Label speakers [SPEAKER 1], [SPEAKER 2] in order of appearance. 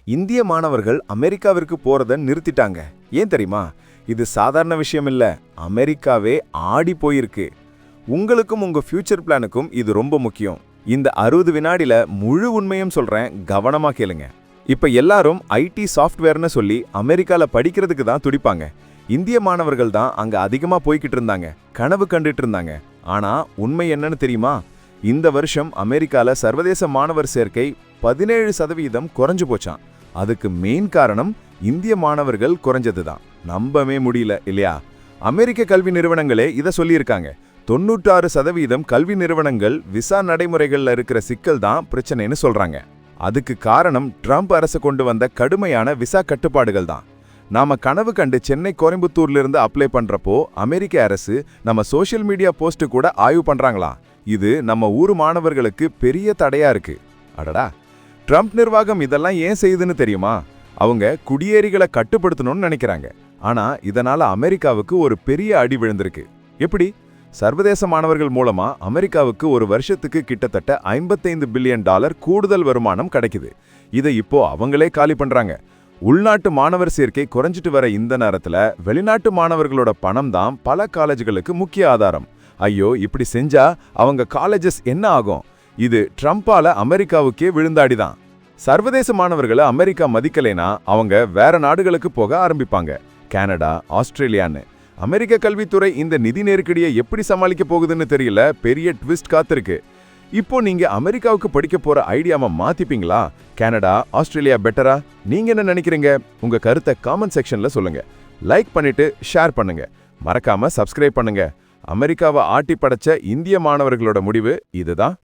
[SPEAKER 1] இந்திய மாணவர்கள் அமெரிக்காவிற்கு போறத நிறுத்திட்டாங்க. ஏன் தெரியுமா? இது சாதாரண விஷயம் இல்ல. அமெரிக்காவே ஆடி போயிருக்கு. உங்களுக்கும் உங்க ஃபியூச்சர் பிளானுக்கும் இது ரொம்ப முக்கியம். இந்த 60 வினாடில முழு உண்மையும் சொல்றேன், கவனமா கேளுங்க. இப்ப எல்லாரும் ஐடி சாஃப்ட்வேர்னு சொல்லி அமெரிக்கால படிக்கிறதுக்கு தான் துடிப்பாங்க. இந்திய மாணவர்கள் தான் அங்க அதிகமா போய்கிட்டு இருந்தாங்க, கனவு கண்டுட்டு இருந்தாங்க. ஆனா உண்மை என்னன்னு தெரியுமா? இந்த வருஷம் அமெரிக்கால சர்வதேச மாணவர் சேர்க்கை 17% குறைஞ்சு போச்சான். அதுக்கு மெயின் காரணம் இந்திய மாணவர்கள் குறைஞ்சதுதான். நம்பவே முடியல இல்லையா? அமெரிக்க கல்வி நிறுவனங்களே இதை சொல்லியிருக்காங்க. 96% கல்வி நிறுவனங்கள் விசா நடைமுறைகள்ல இருக்கிற சிக்கல் தான் பிரச்சனைன்னு சொல்றாங்க. அதுக்கு காரணம் ட்ரம்ப் அரசு கொண்டு வந்த கடுமையான விசா கட்டுப்பாடுகள் தான். நாம கனவு கண்டு சென்னை கோயம்புத்தூர்ல இருந்து அப்ளை பண்றப்போ அமெரிக்க அரசு நம்ம சோஷியல் மீடியா போஸ்ட் கூட ஆய்வு பண்றாங்களாம். இது நம்ம ஊர் மாணவர்களுக்கு பெரிய தடையா இருக்கு. அடடா, ட்ரம்ப் நிர்வாகம் இதெல்லாம் ஏன் செய்யுதுன்னு தெரியுமா? அவங்க குடியேறிகளை கட்டுப்படுத்தணும்னு நினைக்கிறாங்க. ஆனா இதனால அமெரிக்காவுக்கு ஒரு பெரிய அடி விழுந்திருக்கு. எப்படி? சர்வதேச மாணவர்கள் மூலமா அமெரிக்காவுக்கு ஒரு வருஷத்துக்கு கிட்டத்தட்ட $55 பில்லியன் கூடுதல் வருமானம் கிடைக்குது. இதை இப்போ அவங்களே காலி பண்றாங்க. உள்நாட்டு மாணவர் சேர்க்கை குறைஞ்சிட்டு வர இந்த நேரத்துல வெளிநாட்டு மாணவர்களோட பணம் தான் பல காலேஜுகளுக்கு முக்கிய ஆதாரம். ஐயோ, இப்படி செஞ்சா அவங்க காலேஜஸ் என்ன ஆகும்? இது ட்ரம்பால அமெரிக்காவுக்கே விழுந்தாடிதான். சர்வதேச மாணவர்களை அமெரிக்கா மதிக்கலைனா அவங்க வேற நாடுகளுக்கு போக ஆரம்பிப்பாங்க. கனடா, ஆஸ்திரேலியான்னு. அமெரிக்க கல்வித்துறை இந்த நிதி நெருக்கடியை எப்படி சமாளிக்க போகுதுன்னு தெரியல. பெரிய ட்விஸ்ட் காத்திருக்கு. இப்போ நீங்க அமெரிக்காவுக்கு படிக்க போற ஐடியாவை மாத்திப்பீங்களா? கனடா, ஆஸ்திரேலியா பெட்டரா? நீங்க என்ன நினைக்கிறீங்க? உங்க கருத்தை காமெண்ட் செக்ஷன்ல சொல்லுங்க. லைக் பண்ணிட்டு ஷேர் பண்ணுங்க. மறக்காம சப்ஸ்கிரைப் பண்ணுங்க. அமெரிக்காவை ஆட்டி படைச்ச இந்திய மாணவர்களோட முடிவு இதுதான்.